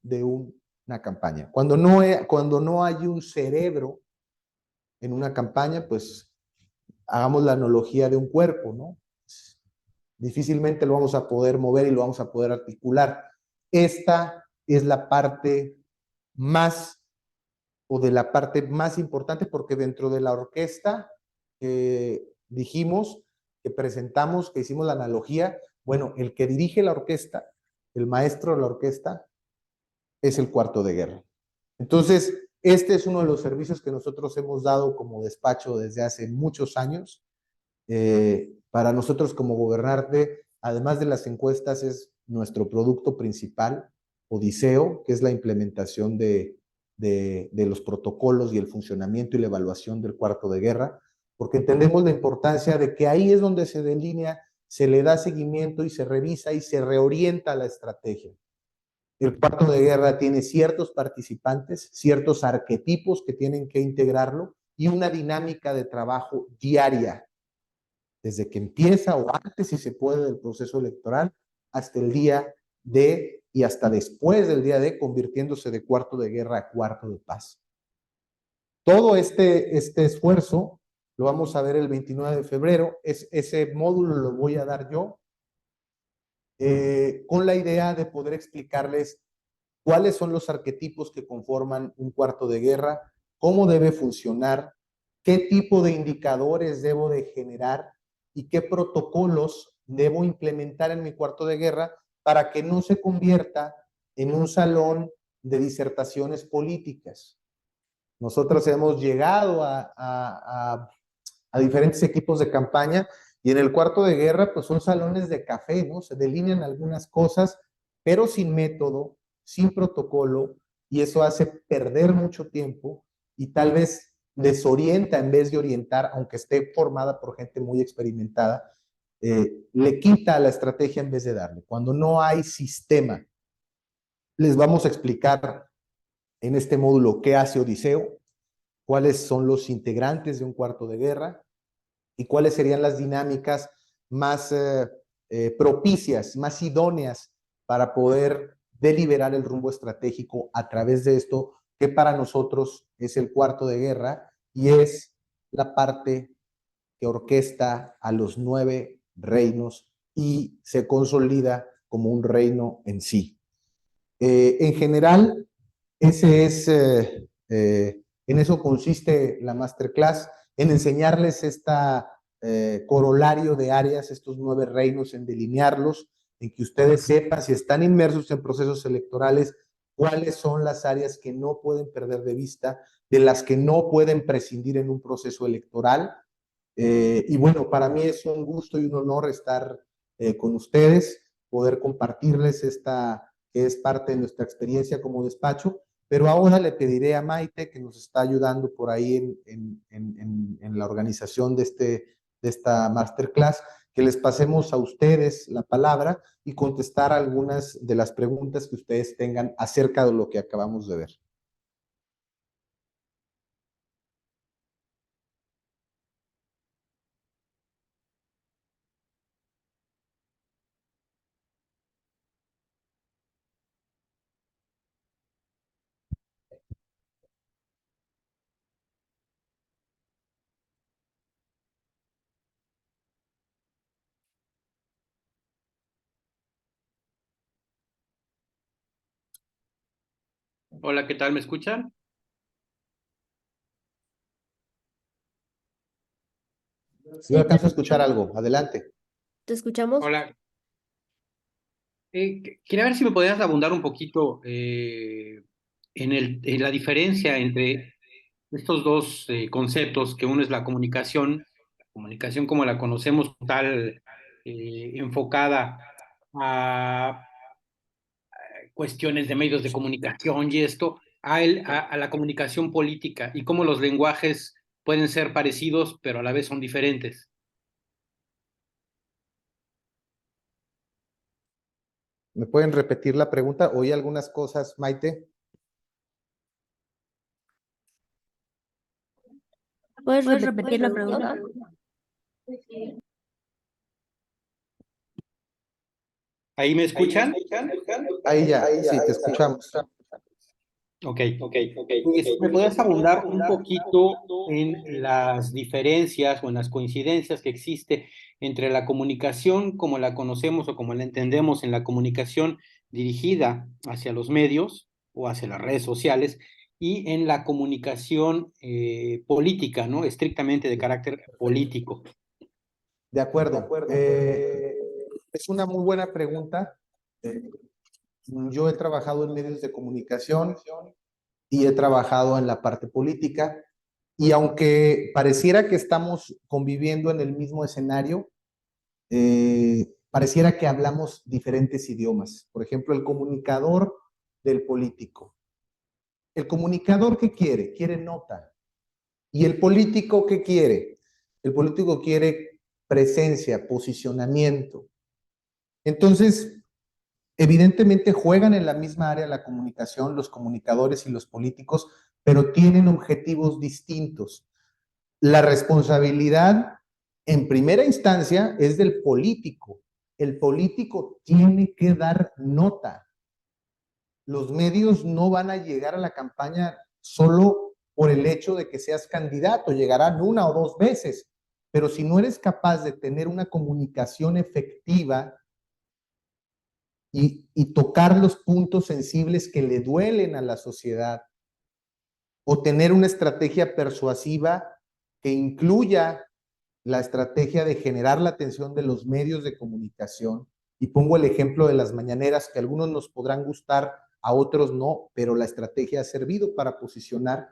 de una campaña. Cuando no hay un cerebro en una campaña, pues hagamos la analogía de un cuerpo, ¿no? Difícilmente lo vamos a poder mover y lo vamos a poder articular. Esta es la parte más, o de la parte más importante, porque dentro de la orquesta dijimos, que presentamos, que hicimos la analogía, bueno, el que dirige la orquesta, el maestro de la orquesta, es el cuarto de guerra. Entonces, este es uno de los servicios que nosotros hemos dado como despacho desde hace muchos años. Para nosotros como Gobernarte, además de las encuestas, es nuestro producto principal, Odiseo, que es la implementación de los protocolos y el funcionamiento y la evaluación del cuarto de guerra, porque entendemos la importancia de que ahí es donde se delinea, se le da seguimiento y se revisa y se reorienta la estrategia. El cuarto de guerra tiene ciertos participantes, ciertos arquetipos que tienen que integrarlo y una dinámica de trabajo diaria, desde que empieza o antes, si se puede, del proceso electoral, hasta el día de y hasta después del día de, convirtiéndose de cuarto de guerra a cuarto de paz. Todo este esfuerzo lo vamos a ver el 29 de febrero. Ese módulo lo voy a dar yo, con la idea de poder explicarles cuáles son los arquetipos que conforman un cuarto de guerra, cómo debe funcionar, qué tipo de indicadores debo de generar y qué protocolos debo implementar en mi cuarto de guerra para que no se convierta en un salón de disertaciones políticas. Nosotros hemos llegado a diferentes equipos de campaña y en el cuarto de guerra pues son salones de café, ¿no? Se delinean algunas cosas, pero sin método, sin protocolo, y eso hace perder mucho tiempo y tal vez desorienta en vez de orientar, aunque esté formada por gente muy experimentada, le quita a la estrategia en vez de darle. Cuando no hay sistema, les vamos a explicar en este módulo qué hace Odiseo, cuáles son los integrantes de un cuarto de guerra y cuáles serían las dinámicas más propicias, más idóneas para poder deliberar el rumbo estratégico a través de esto, que para nosotros es el cuarto de guerra y es la parte que orquesta a los 9 reinos y se consolida como un reino en sí. En general, ese es, en eso consiste la masterclass, en enseñarles esta corolario de áreas, estos 9 reinos, en delinearlos, en que ustedes sepan, si están inmersos en procesos electorales, cuáles son las áreas que no pueden perder de vista, de las que no pueden prescindir en un proceso electoral. Y bueno, para mí es un gusto y un honor estar con ustedes, poder compartirles esta que es parte de nuestra experiencia como despacho, pero ahora le pediré a Maite, que nos está ayudando por ahí en la organización de esta masterclass, que les pasemos a ustedes la palabra y contestar algunas de las preguntas que ustedes tengan acerca de lo que acabamos de ver. Hola, ¿qué tal? ¿Me escuchan? Yo alcanzo a escuchar algo. Adelante. ¿Te escuchamos? Hola. Quería ver si me podías abundar un poquito en la diferencia entre estos dos conceptos, que uno es la comunicación como la conocemos, tal, enfocada a cuestiones de medios de comunicación y esto, a la comunicación política y cómo los lenguajes pueden ser parecidos, pero a la vez son diferentes. ¿Me pueden repetir la pregunta? Oí algunas cosas, Maite. ¿Puedes repetir la pregunta? ¿Ahí me escuchan? Ahí ya, sí, te escuchamos. Ok. Pues, ¿me podrías abundar un poquito en las diferencias o en las coincidencias que existe entre la comunicación como la conocemos o como la entendemos en la comunicación dirigida hacia los medios o hacia las redes sociales y en la comunicación política, ¿no? Estrictamente de carácter político? De acuerdo. Es una muy buena pregunta. Yo he trabajado en medios de comunicación y he trabajado en la parte política. Y aunque pareciera que estamos conviviendo en el mismo escenario, pareciera que hablamos diferentes idiomas. Por ejemplo, el comunicador del político. El comunicador, ¿qué quiere? Quiere nota. ¿Y el político qué quiere? El político quiere presencia, posicionamiento. Entonces, evidentemente juegan en la misma área la comunicación, los comunicadores y los políticos, pero tienen objetivos distintos. La responsabilidad, en primera instancia, es del político. El político tiene que dar nota. Los medios no van a llegar a la campaña solo por el hecho de que seas candidato, llegarán una o dos veces, pero si no eres capaz de tener una comunicación efectiva y tocar los puntos sensibles que le duelen a la sociedad, o tener una estrategia persuasiva que incluya la estrategia de generar la atención de los medios de comunicación. Y pongo el ejemplo de las mañaneras, que a algunos nos podrán gustar, a otros no, pero la estrategia ha servido para posicionar.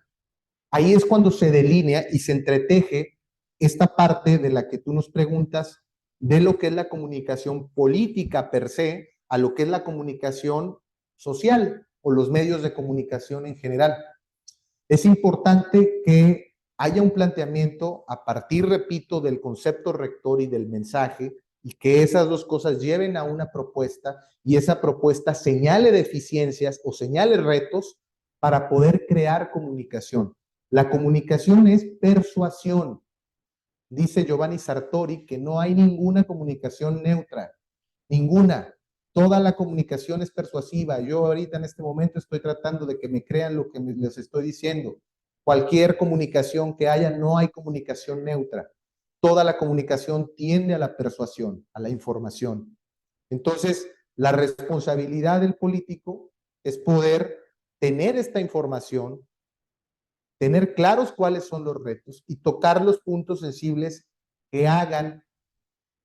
Ahí es cuando se delinea y se entreteje esta parte de la que tú nos preguntas, de lo que es la comunicación política per se, a lo que es la comunicación social o los medios de comunicación en general. Es importante que haya un planteamiento a partir, repito, del concepto rector y del mensaje, y que esas dos cosas lleven a una propuesta y esa propuesta señale deficiencias o señale retos para poder crear comunicación. La comunicación es persuasión. Dice Giovanni Sartori que no hay ninguna comunicación neutra, ninguna. Toda la comunicación es persuasiva. Yo ahorita en este momento estoy tratando de que me crean lo que les estoy diciendo. Cualquier comunicación que haya, no hay comunicación neutra. Toda la comunicación tiende a la persuasión, a la información. Entonces, la responsabilidad del político es poder tener esta información, tener claros cuáles son los retos y tocar los puntos sensibles que hagan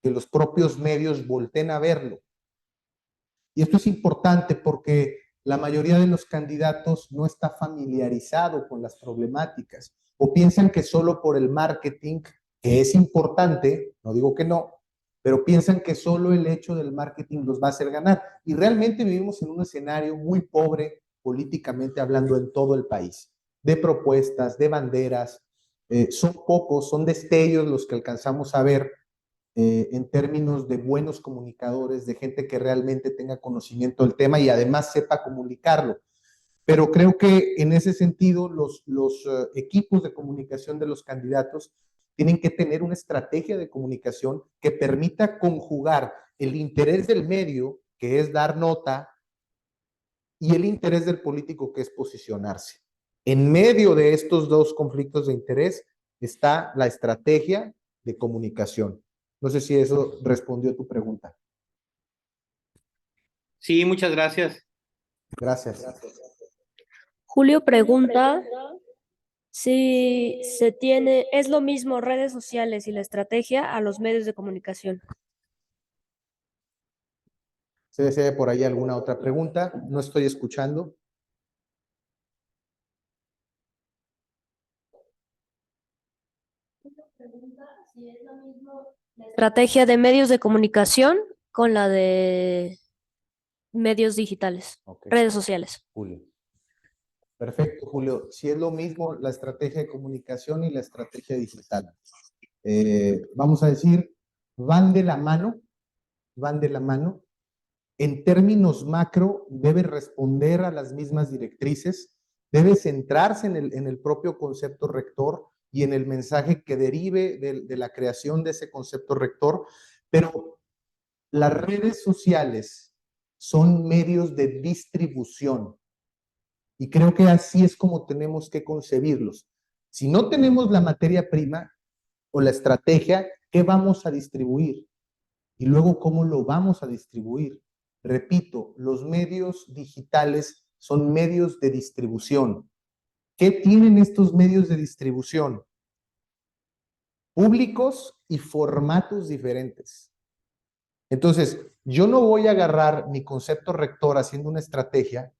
que los propios medios volteen a verlo. Y esto es importante porque la mayoría de los candidatos no está familiarizado con las problemáticas o piensan que solo por el marketing, que es importante, no digo que no, pero piensan que solo el hecho del marketing los va a hacer ganar. Y realmente vivimos en un escenario muy pobre políticamente hablando en todo el país, de propuestas, de banderas. Son pocos, son destellos los que alcanzamos a ver en términos de buenos comunicadores, de gente que realmente tenga conocimiento del tema y además sepa comunicarlo. Pero creo que en ese sentido los equipos de comunicación de los candidatos tienen que tener una estrategia de comunicación que permita conjugar el interés del medio, que es dar nota, y el interés del político, que es posicionarse. En medio de estos dos conflictos de interés está la estrategia de comunicación. No sé si eso respondió a tu pregunta. Sí, muchas gracias. Gracias. Julio pregunta si es lo mismo redes sociales y la estrategia a los medios de comunicación. ¿Se desea por ahí alguna otra pregunta? No estoy escuchando. Estrategia de medios de comunicación con la de medios digitales, Okay. redes sociales. Julio. Perfecto, Julio. Si es lo mismo la estrategia de comunicación y la estrategia digital. Vamos a decir, van de la mano, van de la mano. En términos macro, debe responder a las mismas directrices, debe centrarse en el propio concepto rector y en el mensaje que derive de la creación de ese concepto rector, pero las redes sociales son medios de distribución. Y creo que así es como tenemos que concebirlos. Si no tenemos la materia prima o la estrategia, ¿qué vamos a distribuir? Y luego, ¿cómo lo vamos a distribuir? Repito, los medios digitales son medios de distribución. ¿Qué tienen estos medios de distribución? Públicos y formatos diferentes. Entonces, yo no voy a agarrar mi concepto rector haciendo una estrategia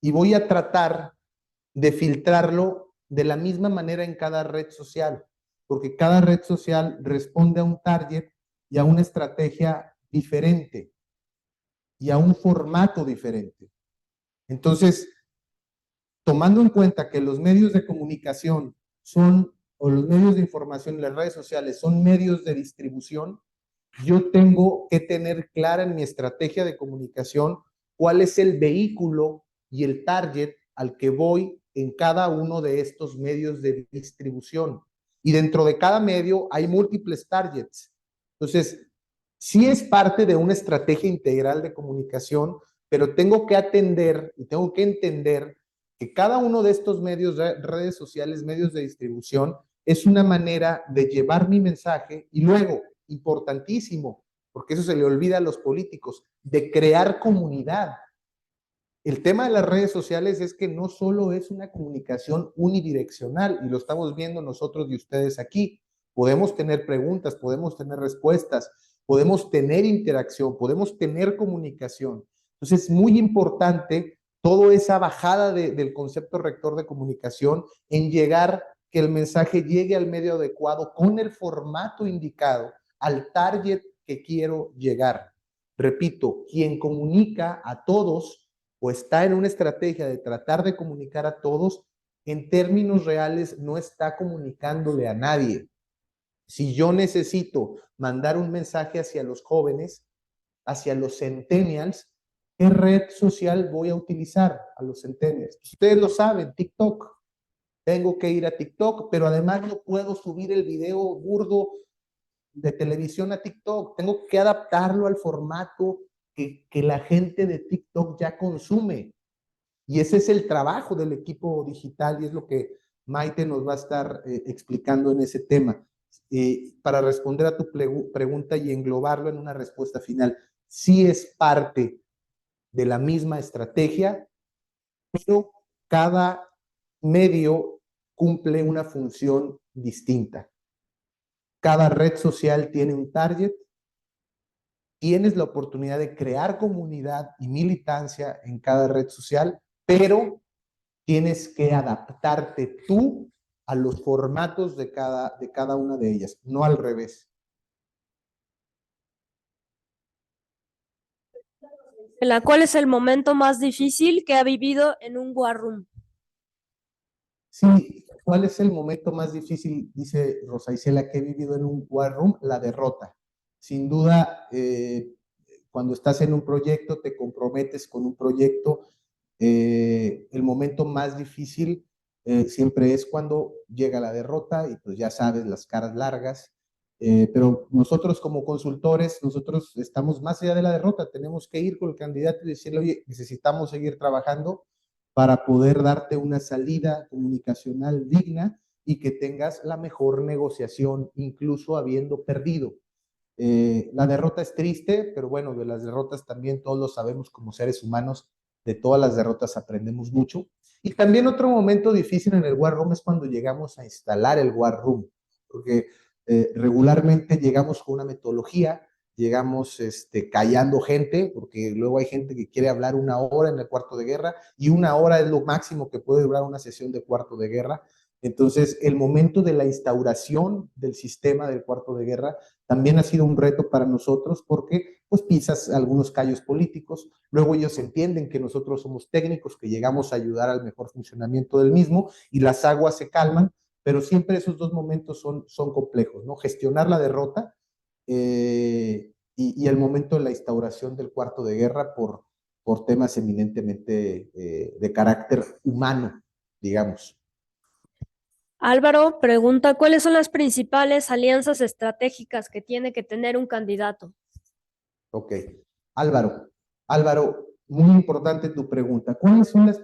y voy a tratar de filtrarlo de la misma manera en cada red social, porque cada red social responde a un target y a una estrategia diferente y a un formato diferente. Entonces, tomando en cuenta que los medios de comunicación son, o los medios de información, las redes sociales son medios de distribución, yo tengo que tener clara en mi estrategia de comunicación cuál es el vehículo y el target al que voy en cada uno de estos medios de distribución. Y dentro de cada medio hay múltiples targets. Entonces, sí es parte de una estrategia integral de comunicación, pero tengo que atender y tengo que entender que cada uno de estos medios, redes sociales, medios de distribución, es una manera de llevar mi mensaje y luego, importantísimo, porque eso se le olvida a los políticos, de crear comunidad. El tema de las redes sociales es que no solo es una comunicación unidireccional, y lo estamos viendo nosotros y ustedes aquí. Podemos tener preguntas, podemos tener respuestas, podemos tener interacción, podemos tener comunicación. Entonces es muy importante toda esa bajada del concepto rector de comunicación en llegar, que el mensaje llegue al medio adecuado con el formato indicado, al target que quiero llegar. Repito, quien comunica a todos o está en una estrategia de tratar de comunicar a todos, en términos reales no está comunicándole a nadie. Si yo necesito mandar un mensaje hacia los jóvenes, hacia los centennials, ¿qué red social voy a utilizar a los centennials? Ustedes lo saben, TikTok. Tengo que ir a TikTok, pero además no puedo subir el video burdo de televisión a TikTok. Tengo que adaptarlo al formato que la gente de TikTok ya consume. Y ese es el trabajo del equipo digital y es lo que Maite nos va a estar explicando en ese tema. Para responder a tu pregunta y englobarlo en una respuesta final, sí es parte de la misma estrategia, pero cada medio cumple una función distinta. Cada red social tiene un target. Tienes la oportunidad de crear comunidad y militancia en cada red social, pero tienes que adaptarte tú a los formatos de cada una de ellas, no al revés. ¿Cuál es el momento más difícil que ha vivido en un war room? Sí, ¿cuál es el momento más difícil? Dice Rosa Isela, que he vivido en un war room, la derrota. Sin duda, cuando estás en un proyecto, te comprometes con un proyecto, el momento más difícil siempre es cuando llega la derrota y pues ya sabes, las caras largas, pero nosotros como consultores, nosotros estamos más allá de la derrota, tenemos que ir con el candidato y decirle, oye, necesitamos seguir trabajando para poder darte una salida comunicacional digna y que tengas la mejor negociación, incluso habiendo perdido. La derrota es triste, pero bueno, de las derrotas también todos lo sabemos como seres humanos, de todas las derrotas aprendemos mucho. Y también otro momento difícil en el War Room es cuando llegamos a instalar el War Room, porque regularmente llegamos con una metodología, llegamos callando gente, porque luego hay gente que quiere hablar una hora en el cuarto de guerra y una hora es lo máximo que puede durar una sesión de cuarto de guerra. Entonces, el momento de la instauración del sistema del cuarto de guerra también ha sido un reto para nosotros porque pues pisas algunos callos políticos, luego ellos entienden que nosotros somos técnicos, que llegamos a ayudar al mejor funcionamiento del mismo y las aguas se calman, pero siempre esos dos momentos son complejos, ¿no? Gestionar la derrota y el momento de la instauración del cuarto de guerra por temas eminentemente de carácter humano, digamos. Álvaro pregunta, ¿cuáles son las principales alianzas estratégicas que tiene que tener un candidato? Ok. Álvaro, Álvaro, muy importante tu pregunta. ¿Cuáles son las